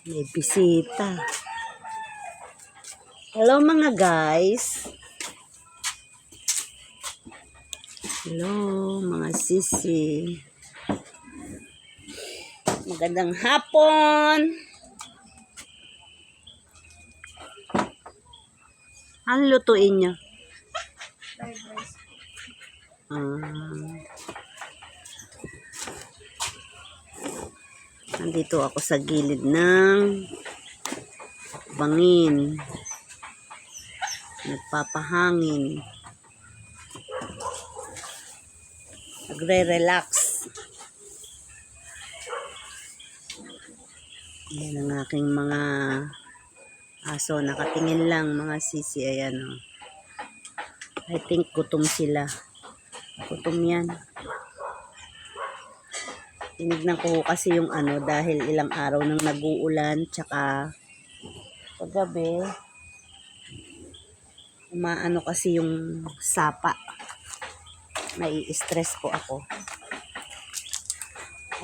May bisita. Hello mga guys. Hello mga sisi. Magandang hapon. Ano lutuin nyo? Nandito ako sa gilid ng bangin. Nagpapahangin. Nagre-relax. Yan ang aking mga aso. Nakatingin lang mga sisi. Ayan o. I think gutom sila. Gutom yan. Tinignan ko kasi yung dahil ilang araw nang nag-uulan. Tsaka kagabi umaano kasi yung sapa. Nai-stress po ako.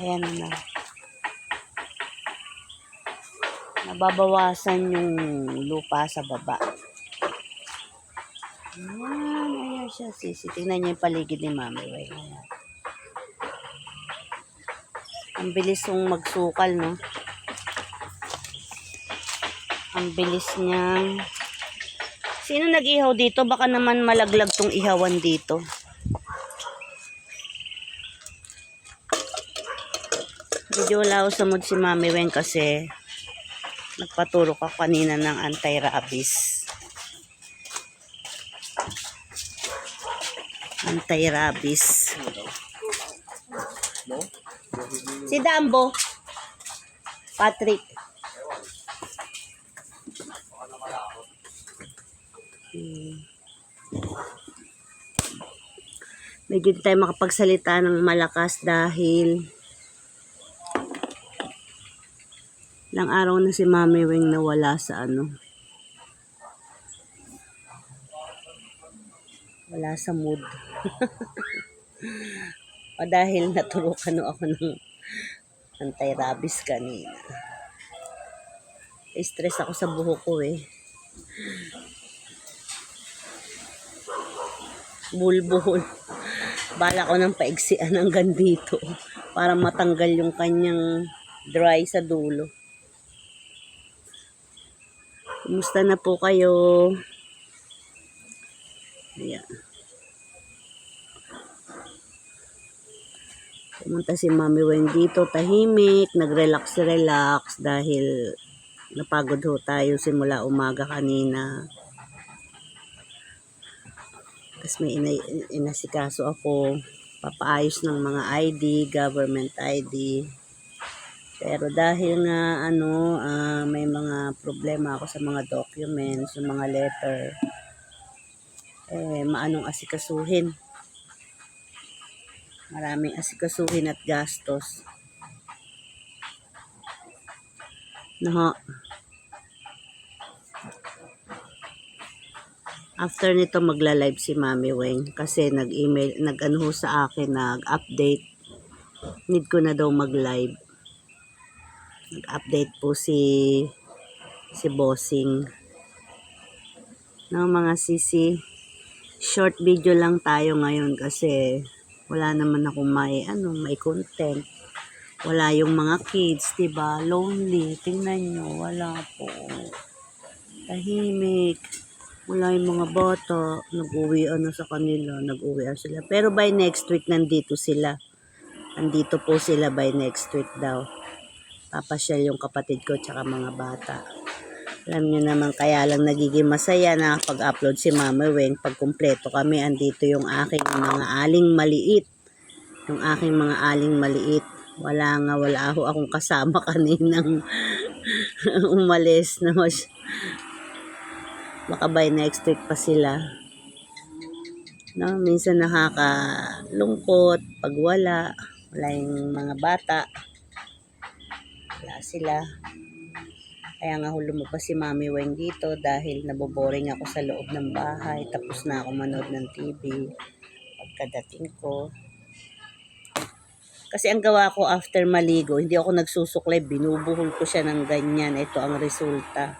Ayan na. Nababawasan yung lupa sa baba. Ayan siya. Sisi. Tingnan niyo yung paligid ni Mami. Ayan. Ang bilis yung magsukal, no? Ang bilis niyang... Sino nag-ihaw dito? Baka naman malaglag tong ihawan dito. Medyo wala ako sa mood si Mami Weng kasi nagpaturo ka kanina ng anti-rabies. Anti-rabies. Si Dambo. Patrick. Medyo di tayo makapagsalita ng malakas dahil ilang araw na si Mami Weng nawala sa wala sa mood. O dahil naturukan ako ng anti-rabies kanina. Stress ako sa buhok ko eh. Bulbul. Bala ko ng paiksian hanggang dito para matanggal yung kanyang dry sa dulo. Kumusta na po kayo? Ayan. Pumunta si Mami Weng dito, tahimik, nag-relax dahil napagod ho tayo simula umaga kanina. Tapos may inasikaso ako, papaayos ng mga ID, government ID. Pero dahil nga may mga problema ako sa mga documents, sa mga letter, maanong asikasuhin. Maraming asikasuhin at gastos. After nito magla-live si Mami Weng kasi nag-email, nag-ano sa akin, nag-update. Need ko na daw mag-live. Nag-update po si Bossing. No, mga sisi, short video lang tayo ngayon kasi wala naman akong may content. Wala yung mga kids, diba? Lonely. Tingnan nyo, wala po. Tahimik. Wala yung mga bata. Nag-uwian na sa kanila. Nag-uwian sila. Pero by next week, nandito sila. Nandito po sila by next week daw. Papasyal yung kapatid ko tsaka mga bata. Alam nyo naman, kaya lang nagiging masaya na pag-upload si Mami Weng. Pag kumpleto kami, andito yung aking mga aling maliit. Yung aking mga aling maliit. Wala ako akong kasama kaninang umalis. Baka by next week pa sila. No, minsan nakakalungkot pag wala yung mga bata. Wala sila. Kaya nga lumabas si Mami Weng dito dahil naboboring ako sa loob ng bahay. Tapos na ako manood ng TV. Pagkadating ko, Kasi ang gawa ko after maligo, hindi ako nagsusuklay, binubuhol ko siya ng ganyan. Ito ang resulta.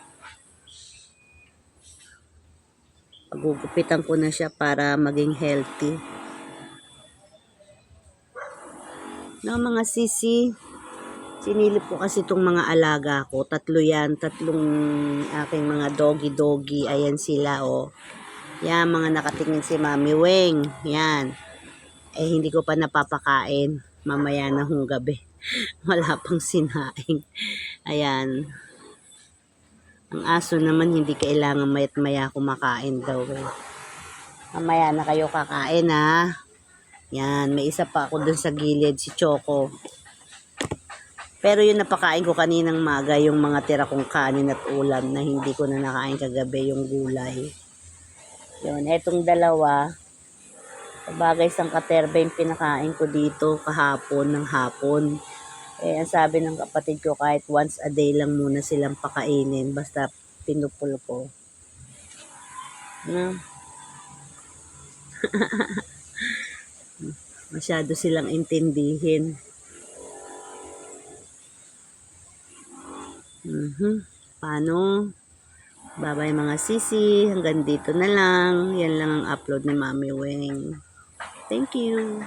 Pagugupitan ko na siya para maging healthy. No, mga sisi, sinilip ko kasi itong mga alaga ko. Tatlo yan, tatlong aking mga doggy. Ayan sila, oh. Yan, mga nakatingin si Mami Weng. Yan. Hindi ko pa napapakain. Mamaya na hong gabi. Wala pang sinaing. Ayan. Ang aso naman hindi kailangan mayat maya kumakain daw. Mamaya na kayo kakain, ha. Yan, may isa pa ako dun sa gilid, si Choco. Pero yung napakain ko kaninang maga, yung mga tira kong kanin at ulam na hindi ko na nakain kagabi, yung gulay. Yun, etong dalawa, sabagay sang katerba yung pinakain ko dito kahapon ng hapon. Ang sabi ng kapatid ko, kahit once a day lang muna silang pakainin, basta pinupul ko. No? Masyado silang intindihin. Paano? Bye-bye mga sisi. Hanggang dito na lang. Yan lang ang upload ni Mami Weng. Thank you.